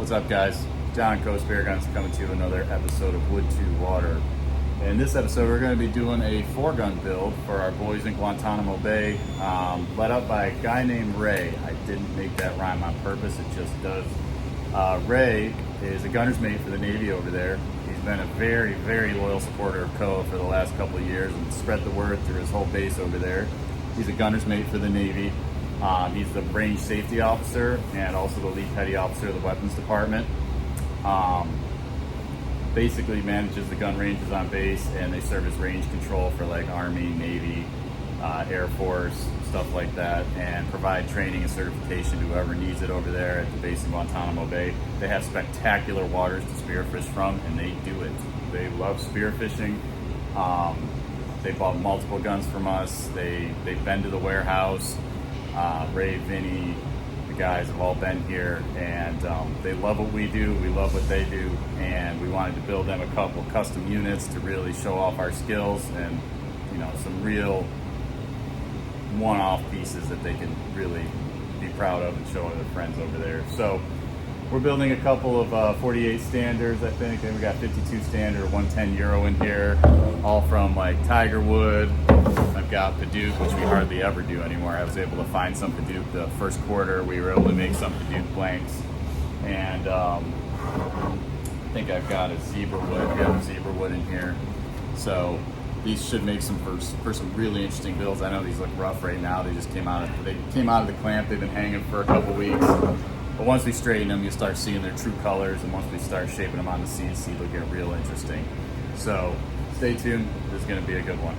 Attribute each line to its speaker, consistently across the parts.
Speaker 1: What's up, guys? John, Koah Spearfishing, coming to you another episode of Wood to Water. In this episode, we're going to be doing a 4-gun build for our boys in Guantanamo Bay, led up by a guy named Ray. I didn't make that rhyme on purpose, it just does. Ray is a gunner's mate for the Navy over there. He's been a very, very loyal supporter of Koah for the last couple of years and spread the word through his whole base over there. He's a gunner's mate for the Navy. He's the range safety officer and also the lead petty officer of the weapons department. Basically manages the gun ranges on base, and they serve as range control for like Army, Navy, Air Force, stuff like that, and provide training and certification to whoever needs it over there at the base in Guantanamo Bay. They have spectacular waters to spearfish from, and they do it. They love spearfishing. They bought multiple guns from us. They've been to the warehouse. Ray, Vinny, the guys have all been here, and they love what we do, we love what they do, and we wanted to build them a couple custom units to really show off our skills and, you know, some real one-off pieces that they can really be proud of and show other friends over there. So we're building a couple of 48 standards, I think, and we got 52 standard, 110 Euro in here, all from like Tigerwood. I've got Beduk, which we hardly ever do anymore. I was able to find some Beduk the first quarter. We were able to make some Beduk blanks. And I think I've got a Zebrawood. We have a Zebrawood in here. So these should make some for some really interesting builds. I know these look rough right now. They just came out of the clamp. They've been hanging for a couple weeks. But once we straighten them, you start seeing their true colors. And once we start shaping them on the CNC, they'll get real interesting. So stay tuned. This is going to be a good one.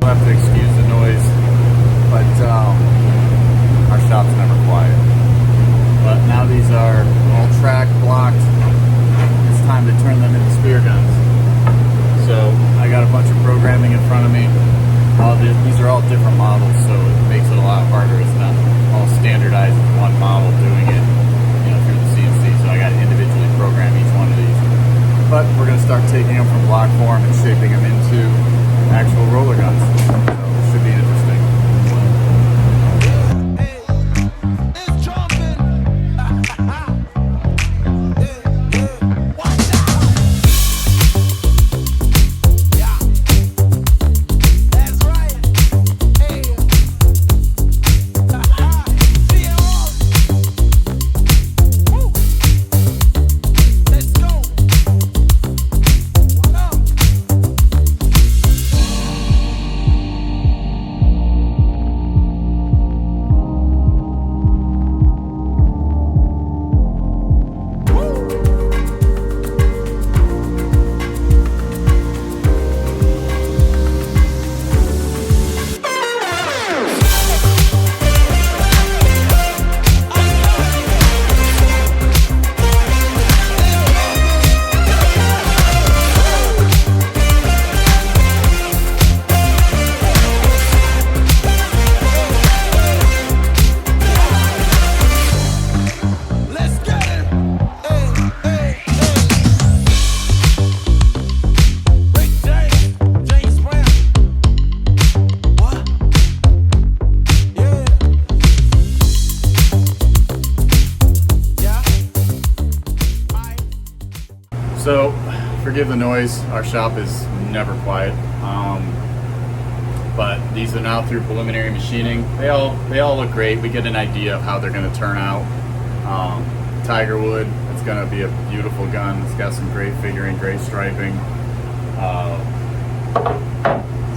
Speaker 1: Have to excuse the noise, but our shop's never quiet. But now these are all track blocked. It's time to turn them into spear guns. So I got a bunch of programming in front of me. These are all different models, so it makes it a lot harder. It's not all standardized as one model doing it, you know, through the CNC. So I got to individually program each one of these. But we're going to start taking them from block form and shaping them into actual roller guns. So it should be interesting.
Speaker 2: Yeah.
Speaker 1: noise. Our shop is never quiet. But these are now through preliminary machining. They all look great. We get an idea of how they're going to turn out. Tigerwood, it's going to be a beautiful gun. It's got some great figuring, great striping.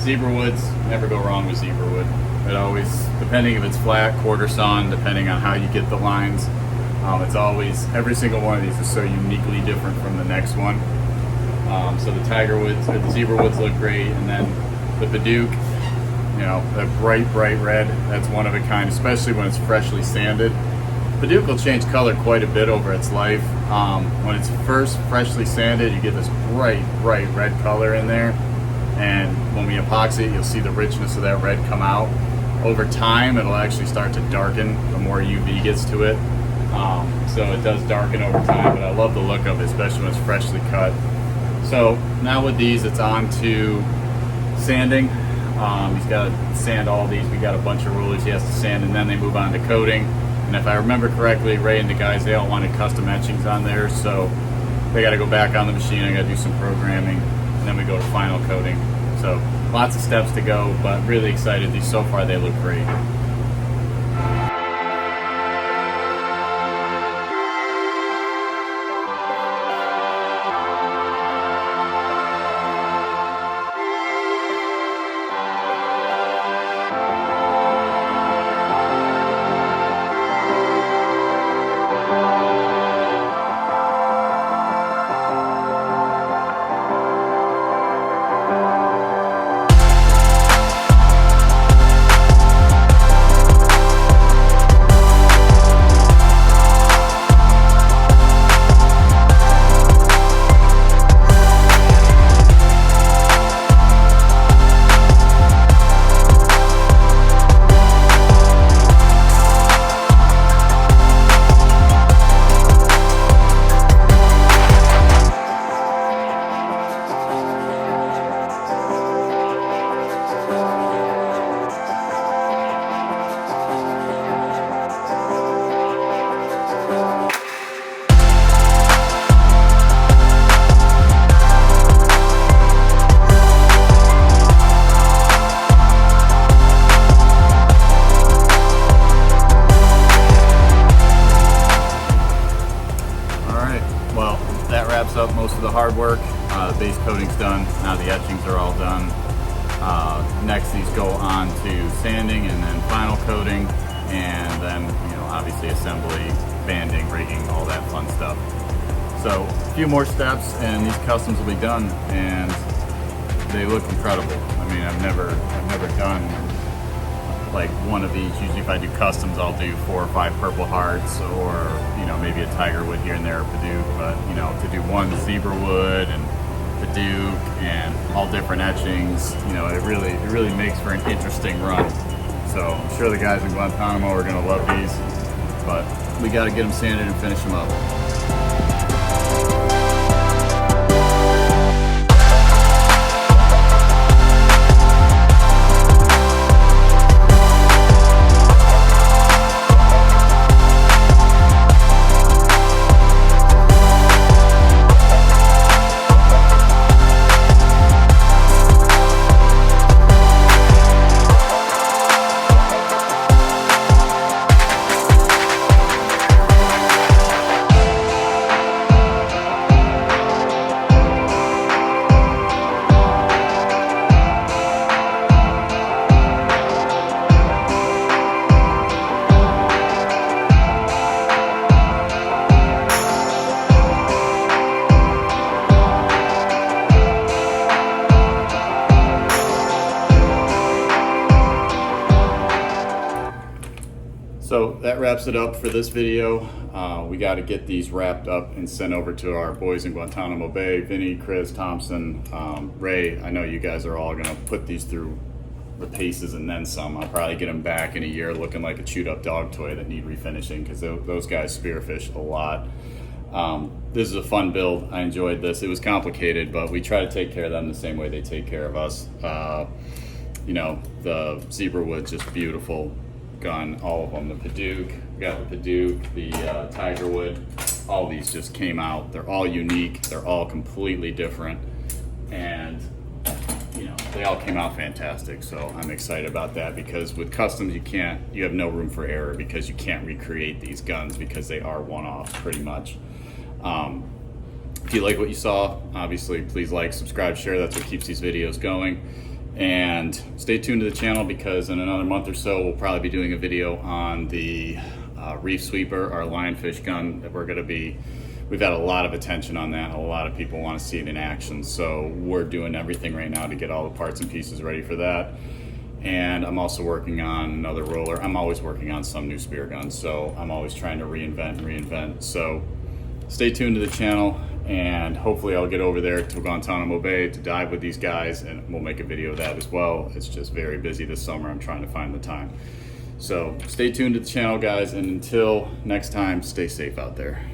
Speaker 1: Zebrawoods, never go wrong with Zebrawood. It always, depending if it's flat, quarter sawn, depending on how you get the lines, it's always, every single one of these is so uniquely different from the next one. So the Tigerwoods, or the Zebrawoods look great, and then the Beduk, you know, that bright red, that's one of a kind, especially when it's freshly sanded. Beduk will change color quite a bit over its life. When it's first freshly sanded, you get this bright red color in there. And when we epoxy it, you'll see the richness of that red come out. Over time, it'll actually start to darken the more UV gets to it. So it does darken over time, but I love the look of it, especially when it's freshly cut. So now with these, it's on to sanding. He's got to sand all these. We got a bunch of rulers he has to sand, and then they move on to coating. And if I remember correctly, Ray and the guys, they all wanted custom etchings on there, so they got to go back on the machine. I got to do some programming, and then we go to final coating. So lots of steps to go, but really excited. These so far, they look great. Up most of the hard work. The base coating's done. Now the etchings are all done. Next, these go on to sanding and then final coating, and then, you know, obviously assembly, banding, rigging, all that fun stuff. So a few more steps and these customs will be done, and they look incredible. I mean, I've never done like one of each. Usually if I do customs, I'll do 4 or 5 Purple Hearts, or, you know, maybe a Tigerwood here and there, or Beduk. But, you know, to do one Zebrawood and Beduk and all different etchings, you know, it really makes for an interesting run. So I'm sure the guys in Guantanamo are gonna love these, but we gotta get them sanded and finish them up. So that wraps it up for this video. We got to get these wrapped up and sent over to our boys in Guantanamo Bay. Vinny, Chris, Thompson, Ray, I know you guys are all going to put these through the paces and then some. I'll probably get them back in a year looking like a chewed up dog toy that need refinishing, because those guys spearfish a lot. This is a fun build. I enjoyed this. It was complicated, but we try to take care of them the same way they take care of us. You know, the Zebrawood, just beautiful gun, all of them. The Beduk, we got the Beduk, the Tigerwood, all these just came out. They're all unique, they're all completely different. and you know, they all came out fantastic. So I'm excited about that, because with customs you have no room for error, because you can't recreate these guns because they are one-offs pretty much. If you like what you saw, obviously please like, subscribe, share. That's what keeps these videos going. And stay tuned to the channel, because in another month or so we'll probably be doing a video on the reef sweeper, our lionfish gun that we've had a lot of attention on that. A lot of people want to see it in action, so we're doing everything right now to get all the parts and pieces ready for that. And I'm also working on another roller. I'm always working on some new spear guns, so I'm always trying to reinvent. So stay tuned to the channel, and hopefully I'll get over there to Guantanamo Bay to dive with these guys, and we'll make a video of that as well. It's just very busy this summer. I'm trying to find the time. So stay tuned to the channel, guys, and until next time, stay safe out there.